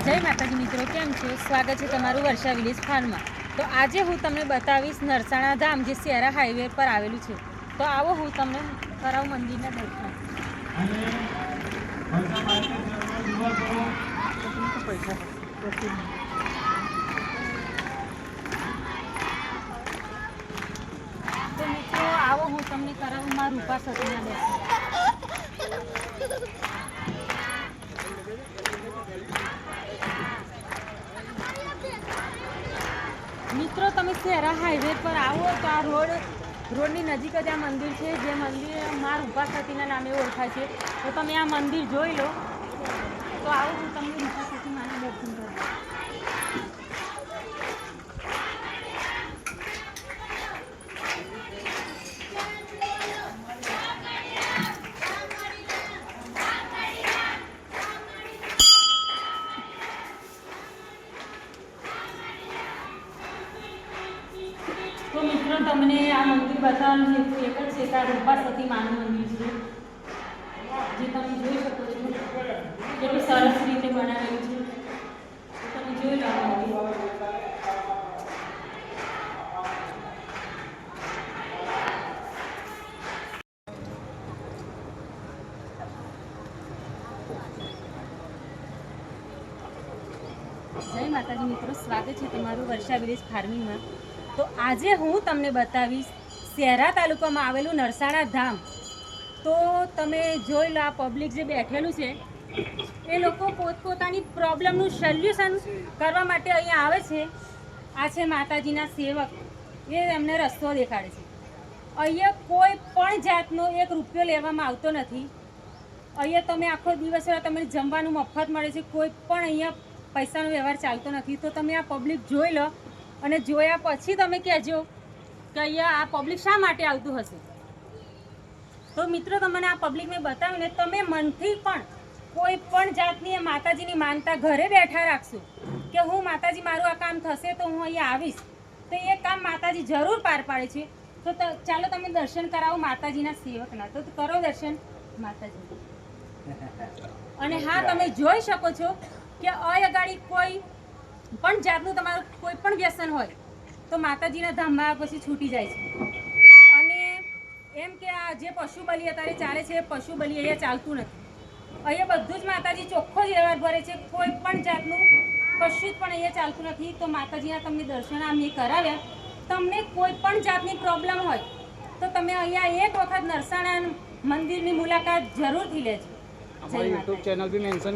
જય માતાજી મિત્રો, કેમ છો? સ્વાગત છે તમારું વર્ષા વિલેજ ફાર્મમાં। તો આજે હું તમને બતાવીશ નરસાણા ધામ, જે શેરા હાઈવે પર આવેલું છે। તો આવો હું તમને કરાવું મંદિરના દર્શન। તો મિત્રો આવો હું તમને કરાવું મારા રૂપા સતીના દર્શન। મિત્રો તમે શેરા હાઈવે પર આવો તો આ રોડની નજીક જ આ મંદિર છે, જે મંદિર મા રૂપા સતીના નામે ઓળખાય છે। તો તમે આ મંદિર જોઈ લો। તો આવો હું તમને રૂપા સતી માના દર્શન કરું। તો મિત્રો તમને આ મંદિર બતાવવાનું હેતુ એક જ છે કે આ રૂપા સતી માનું મંદિર છે, જે તમે જોઈ શકો છો કેટલું સરસ રીતે બનાવેલું છે। તો તમે જોઈ લો આ મંદિર। જય માતાજી મિત્રો, સ્વાગત છે તમારું વર્ષા વિલેજ ફાર્મિંગમાં। તો આજે હું તમને બતાવીશ શેરા તાલુકામાં આવેલું નરસાણા ધામ। તો તમે જોઈ લો, આ પબ્લિક જે બેઠેલું છે એ લોકો પોતપોતાની પ્રોબ્લેમનું સોલ્યુશન કરવા માટે અહીંયા આવે છે। આ છે માતાજીના સેવક, એ એમને રસ્તો દેખાડે છે। અહીંયા કોઈ પણ જાતનો 1 રૂપિયો લેવામાં આવતો નથી। અહીંયા તમે આખો દિવસ તમને જમવાનું મફત મળે છે, કોઈ પણ અહીંયા પૈસાનો વ્યવહાર ચાલતો નથી। તો તમે આ પબ્લિક જોઈ લો અને જોયા પછી તમે કહેજો કે અહીંયા આ પબ્લિક શા માટે આવતું હશે। તો મિત્રો તમને આ પબ્લિક મેં બતાવીને તમે મનથી પણ કોઈ પણ જાતની માતાજીની માનતા ઘરે બેઠા રાખશો કે હું માતાજી મારું આ કામ થશે તો હું અહીંયા આવીશ, તો એ કામ માતાજી જરૂર પાર પાડે છે। તો ચાલો તમે દર્શન કરાવો માતાજીના સેવકના। તો કરો દર્શન માતાજી। અને હા, તમે જોઈ શકો છો કે અગાડી કોઈ પણ જાતનું તમારું કોઈ પણ વ્યસન હોય તો માતાજીના ધામમાં પછી છૂટી જાય છે। અને એમ કે આ જે પશુ બલિ અત્યારે ચાલે છે, પશુ બલિ અહીંયા ચાલતું નથી। અહીંયા બધું જ માતાજી ચોખ્ખો જ વ્યવહાર ભરે છે, કોઈ પણ જાતનું કશું જ પણ અહીંયા ચાલતું નથી। તો માતાજીના તમને દર્શન મેં કરાવ્યા। તમને કોઈ પણ જાતની પ્રોબ્લેમ હોય તો તમે અહીંયા એક વખત નરસાણા મંદિરની મુલાકાત જરૂરથી લેજો। જય માતાજી। યુટ્યુબ ચેનલ બી મેન્શન